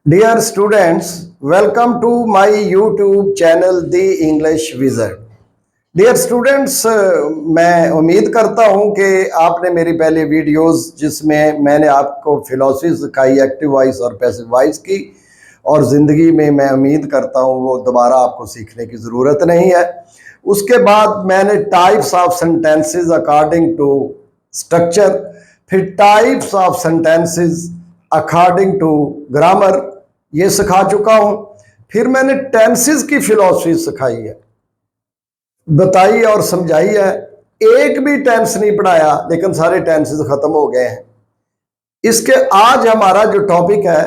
Dear students, welcome to my YouTube channel The English Wizard. Dear students, मैं उम्मीद करता हूं कि आपने मेरी पहले वीडियोस जिसमें मैंने आपको फिलॉसफी सिखाई, एक्टिव वॉइस और पैसिव वॉइस की, और ज़िंदगी में मैं उम्मीद करता हूं वो दोबारा आपको सीखने की ज़रूरत नहीं है। उसके बाद मैंने types of sentences according to structure, फिर types of sentences according to grammar ये सिखा चुका हूं। फिर मैंने टेंसेस की फिलॉसफी सिखाई है, बताई और समझाई है। एक भी टेंस नहीं पढ़ाया, लेकिन सारे टेंसेस खत्म हो गए हैं। इसके आज हमारा जो टॉपिक है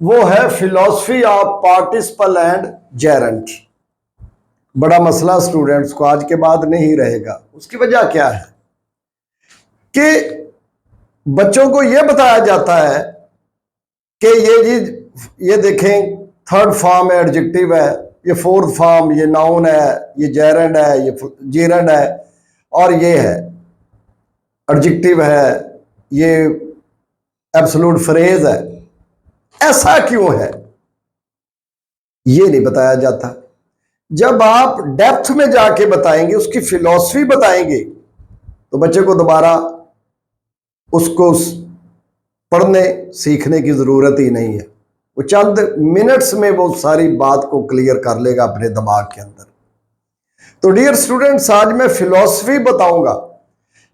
वो है philosophy of participle and Geraint. बड़ा मसला स्टूडेंट्स को आज के बाद नहीं रहेगा। उसकी वजह क्या है कि बच्चों को यह बताया जाता है कि ये देखें, थर्ड फॉर्म है, एडजेक्टिव है, ये फोर्थ फॉर्म, ये नाउन है, ये जेरेंड है, ये जीरेंड है, और ये है एडजेक्टिव है, ये एब्सोल्यूट फ्रेज है। ऐसा क्यों है ये नहीं बताया जाता। जब आप डेप्थ में जाके बताएंगे, उसकी फिलॉसफी बताएंगे, तो बच्चे को दोबारा उसको पढ़ने सीखने की जरूरत ही नहीं है। वो चंद मिनट्स में वो सारी बात को क्लियर कर लेगा अपने दिमाग के अंदर। तो डियर स्टूडेंट्स, आज मैं फिलॉसफी बताऊंगा।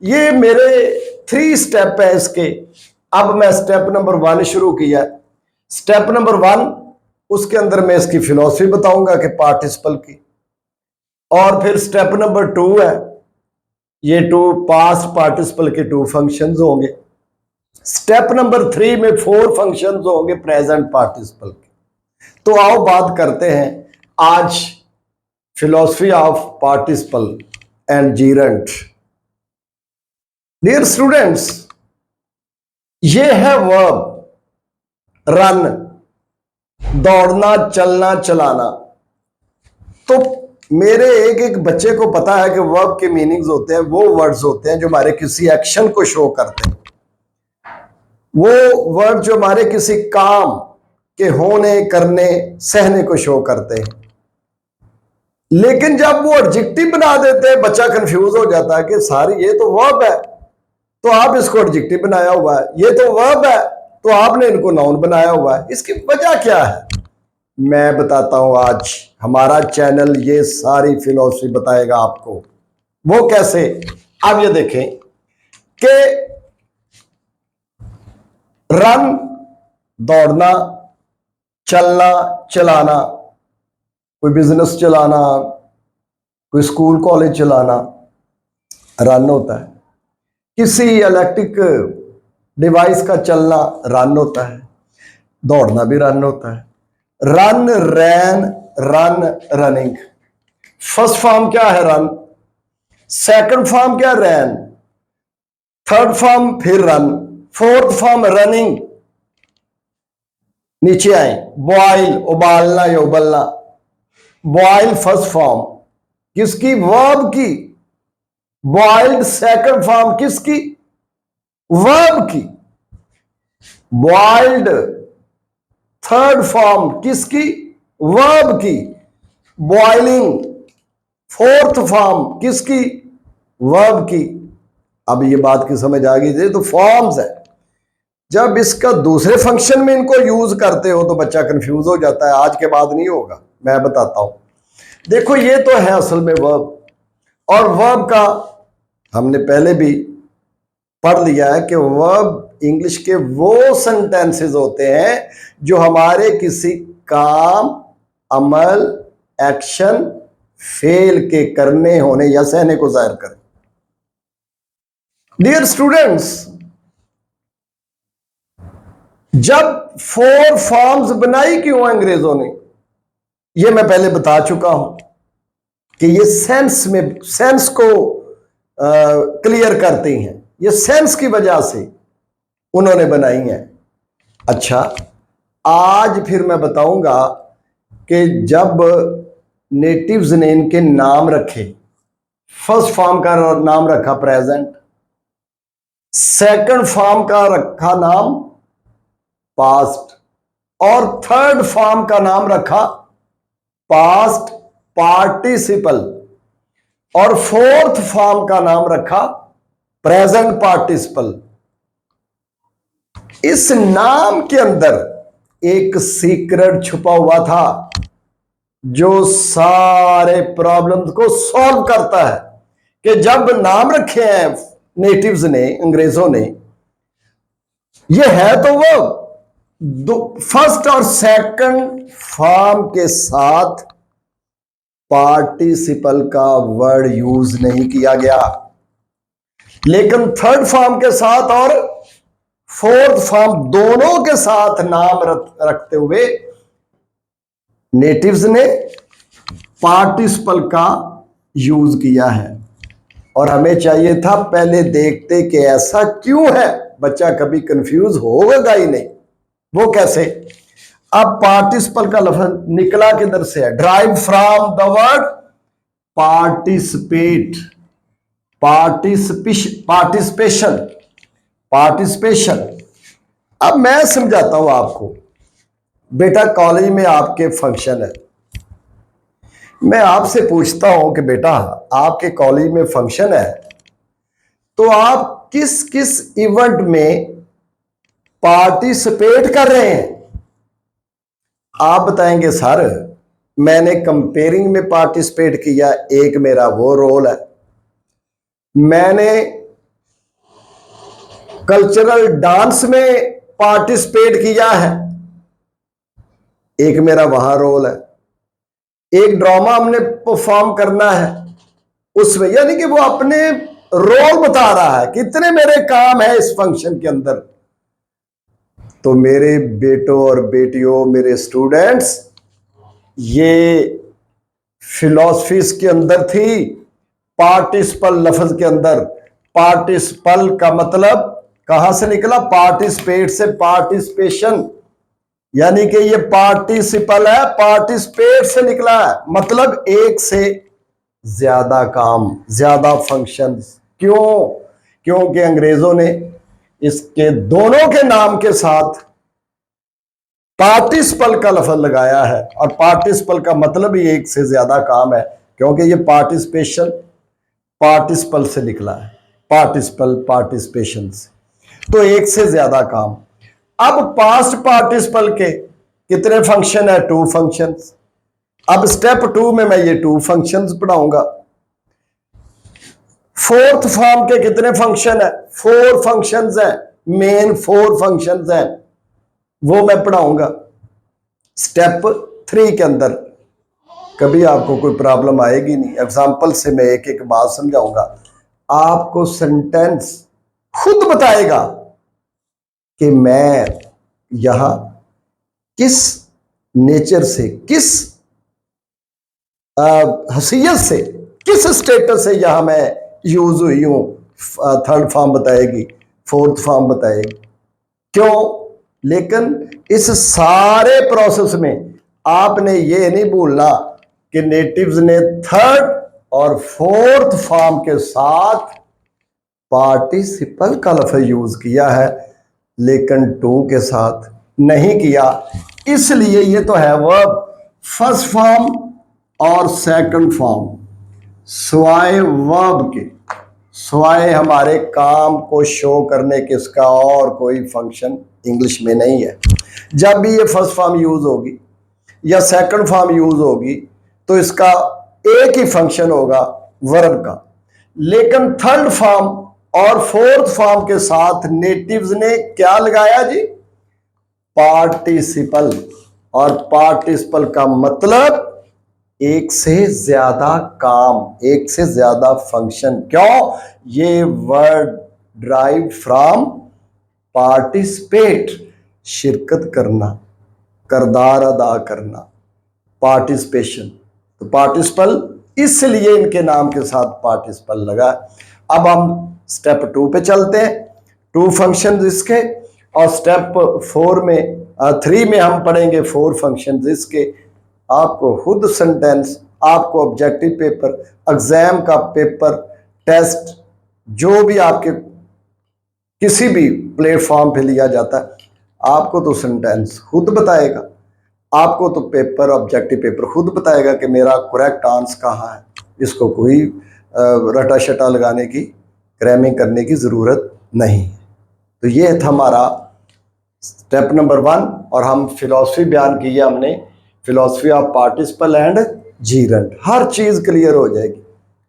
ये मेरे 3 स्टेप है इसके। अब मैं स्टेप नंबर 1 शुरू किया। स्टेप नंबर 1, उसके अंदर मैं इसकी फिलॉसफी बताऊंगा कि पार्टिसिपल की। और फिर स्टेप नंबर 2 है, ये 2 पास्ट पार्टिसिपल के 2 फंक्शंस होंगे। स्टेप नंबर 3 में 4 फंक्शंस होंगे प्रेजेंट पार्टिसिपल के। तो आओ बात करते हैं आज philosophy of participle and gerund. Dear students, ये है वर्ब रन, दौड़ना, चलना, चलाना। तो मेरे एक बच्चे को पता है कि वर्ब के मीनिंग्स होते हैं, वो वर्ड्स होते हैं जो हमारे किसी एक्शन को शो करते हैं, वो वर्ड जो हमारे किसी काम के होने, करने, सहने को शो करते हैं। लेकिन जब वो एडजेक्टिव बना देते हैं, बच्चा कंफ्यूज हो जाता है कि सारी ये तो वर्ब है, तो आप इसको एडजेक्टिव बनाया हुआ है, ये तो वर्ब है, तो आपने इनको नाउन बनाया हुआ है। इसकी वजह क्या है मैं बताता हूं। आज हमारा चैनल ये सारी फिलॉसफी बताएगा आपको। वो कैसे? आप ये देखें कि रन दौड़ना, चलना, चलाना, कोई बिजनेस चलाना, कोई स्कूल कॉलेज चलाना रन होता है। किसी इलेक्ट्रिक डिवाइस का चलना रन होता है। दौड़ना भी रन होता है। रन, रैन, रन, रनिंग। फर्स्ट फॉर्म क्या है? रन। सेकंड फॉर्म क्या? रैन। थर्ड फॉर्म फिर रन। Fourth form running. नीचे आए, बॉइल, उबालना या उबलना। बॉइल फर्स्ट फॉर्म किसकी? वर्ब की। बॉइल्ड सेकंड फॉर्म किसकी? वर्ब की। बॉइल्ड थर्ड फॉर्म किसकी? वर्ब की। बॉइलिंग फोर्थ फॉर्म किसकी? वर्ब की। अब ये बात की समझ आ गई। तो फॉर्म्स है। जब इसका दूसरे फंक्शन में इनको यूज करते हो तो बच्चा कंफ्यूज हो जाता है। आज के बाद नहीं होगा, मैं बताता हूं। देखो, ये तो है असल में वर्ब, और वर्ब का हमने पहले भी पढ़ लिया है कि वर्ब इंग्लिश के वो सेंटेंसेस होते हैं जो हमारे किसी काम, अमल, एक्शन, फेल के करने, होने या सहने को जाहिर करें। डियर स्टूडेंट्स, जब 4 फॉर्म्स बनाई क्यों अंग्रेजों ने, यह मैं पहले बता चुका हूं कि ये सेंस को क्लियर करती हैं। ये सेंस की वजह से उन्होंने बनाई हैं। अच्छा, आज फिर मैं बताऊंगा कि जब नेटिव्स ने इनके नाम रखे, फर्स्ट फॉर्म का नाम रखा प्रेजेंट, सेकंड फॉर्म का रखा नाम पास्ट, और थर्ड फॉर्म का नाम रखा पास्ट पार्टिसिपल और फोर्थ फॉर्म का नाम रखा प्रेजेंट पार्टिसिपल। इस नाम के अंदर एक सीक्रेट छुपा हुआ था जो सारे प्रॉब्लम्स को सॉल्व करता है कि जब नाम रखे हैं नेटिव्स ने, अंग्रेजों ने, ये है तो वो फर्स्ट और सेकंड फॉर्म के साथ पार्टिसिपल का वर्ड यूज नहीं किया गया, लेकिन थर्ड फॉर्म के साथ और फोर्थ फॉर्म दोनों के साथ नाम रखते हुए नेटिव्स ने पार्टिसिपल का यूज किया है। और हमें चाहिए था पहले देखते कि ऐसा क्यों है, बच्चा कभी कंफ्यूज होगा ही नहीं। वो कैसे? अब पार्टिसिपल का लफ्ज निकला किधर से है? Drive from the word participate, participation, participation. अब मैं समझाता हूं आपको। बेटा कॉलेज में आपके फंक्शन है, मैं आपसे पूछता हूं कि बेटा आपके कॉलेज में फंक्शन है तो आप किस किस इवेंट में पार्टिसिपेट कर रहे हैं? आप बताएंगे सर मैंने कंपेयरिंग में पार्टिसिपेट किया, एक मेरा वो रोल है। मैंने कल्चरल डांस में पार्टिसिपेट किया है, एक मेरा वहां रोल है। एक ड्रामा हमने परफॉर्म करना है उसमें, यानी कि वो अपने रोल बता रहा है कितने मेरे काम है इस फंक्शन के अंदर। तो मेरे बेटों और बेटियों, मेरे स्टूडेंट्स, ये फिलॉसफीज के अंदर थी पार्टिसिपल लफ्ज के अंदर। पार्टिसिपल का मतलब कहां से निकला? पार्टिसिपेट से पार्टिसिपेशन, यानी कि ये पार्टिसिपल है, पार्टिसिपेट से निकला है, मतलब एक से ज्यादा काम, ज्यादा फंक्शंस। क्यों? क्योंकि अंग्रेजों ने इसके दोनों के नाम के साथ पार्टिसिपल का लफ्ज लगाया है और पार्टिसिपल का मतलब ही एक से ज्यादा काम है, क्योंकि ये पार्टिसिपेशन पार्टिसिपल से निकला है, पार्टिसिपल पार्टिसिपेशन से, तो एक से ज्यादा काम। अब पास्ट पार्टिसिपल के कितने फंक्शन है? 2 फंक्शंस। अब स्टेप 2 में मैं ये 2 फंक्शंस पढ़ाऊंगा। फोर्थ फॉर्म के कितने फंक्शन है? 4 फंक्शंस हैं, मेन 4 फंक्शंस हैं, वो मैं पढ़ाऊंगा स्टेप 3 के अंदर। कभी आपको कोई प्रॉब्लम आएगी नहीं, एग्जाम्पल से मैं एक एक बात समझाऊंगा। आपको सेंटेंस खुद बताएगा कि मैं यहां किस नेचर से, किस हैसियत से, किस स्टेटस से यहां मैं यूज हुई हूं। थर्ड फॉर्म बताएगी, फोर्थ फॉर्म बताएगी, क्यों। लेकिन इस सारे प्रोसेस में आपने ये नहीं भूलना कि नेटिव्स ने थर्ड और फोर्थ फॉर्म के साथ पार्टिसिपल का लफ्ज यूज किया है, लेकिन 2 के साथ नहीं किया। इसलिए ये तो है वर्ब फर्स्ट फॉर्म और सेकंड फॉर्म, स्वाय वर्ब के, स्वाय हमारे काम को शो करने के, इसका और कोई फंक्शन इंग्लिश में नहीं है। जब भी ये फर्स्ट फॉर्म यूज होगी या सेकंड फॉर्म यूज होगी तो इसका एक ही फंक्शन होगा वर्ब का। लेकिन थर्ड फॉर्म और फोर्थ फॉर्म के साथ नेटिव्स ने क्या लगाया जी? पार्टिसिपल। और पार्टिसिपल का मतलब एक से ज्यादा काम, एक से ज्यादा फंक्शन। क्यों? ये वर्ड ड्राइव फ्रॉम पार्टिसिपेट, शिरकत करना, किरदार अदा करना, पार्टिसिपेशन। तो पार्टिसिपल, इसलिए इनके नाम के साथ पार्टिसिपल लगा। अब हम स्टेप 2 पे चलते हैं, 2 फंक्शन इसके, और स्टेप 3 में हम पढ़ेंगे 4 फंक्शन इसके। आपको खुद सेंटेंस, आपको ऑब्जेक्टिव पेपर, एग्जाम का पेपर, टेस्ट, जो भी आपके किसी भी प्लेटफॉर्म पे लिया जाता है, आपको तो सेंटेंस खुद बताएगा, आपको तो पेपर, ऑब्जेक्टिव पेपर खुद बताएगा कि मेरा करेक्ट आंसर कहाँ है। इसको कोई रटा शटा लगाने की, क्रैमिंग करने की ज़रूरत नहीं। तो ये था हमारा स्टेप नंबर 1। और हम फिलॉसफी बयान की है हमने, philosophy of participle and gerund. हर चीज़ क्लियर हो जाएगी।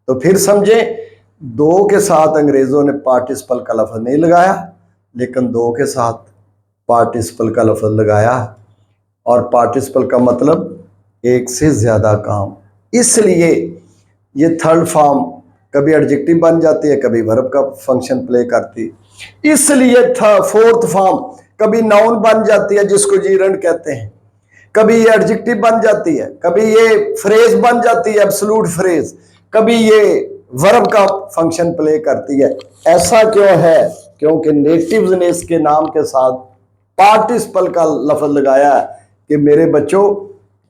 तो फिर समझें, दो के साथ अंग्रेज़ों ने पार्टिसिपल का लफ्ज़ नहीं लगाया, लेकिन दो के साथ पार्टिसिपल का लफ्ज़ लगाया। और पार्टिसिपल का मतलब एक से ज़्यादा काम, इसलिए ये थर्ड फॉर्म कभी एडजेक्टिव बन जाती है, कभी वर्ब का फंक्शन प्ले करती है। इसलिए था फोर्थ फॉर्म कभी नाउन बन जाती है जिसको जीरेंट कहते हैं, कभी ये एडजेक्टिव बन जाती है, कभी ये फ्रेज बन जाती है एब्सोल्यूट फ्रेज, कभी ये वर्ब का फंक्शन प्ले करती है। ऐसा क्यों है? क्योंकि नेटिव्स ने इसके नाम के साथ पार्टिसिपल का लफ्ज लगाया है कि मेरे बच्चों,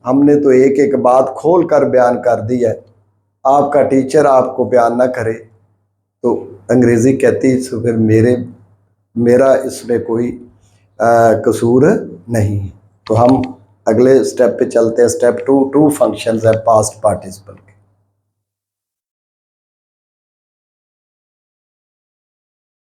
हमने तो एक एक बात खोल कर बयान कर दी है, आपका टीचर आपको बयान ना करे तो अंग्रेजी कहती तो फिर मेरा इसमें कोई कसूर नहीं। तो हम अगले स्टेप पे चलते हैं। स्टेप 2, टू फंक्शंस है पास्ट पार्टिसिपल।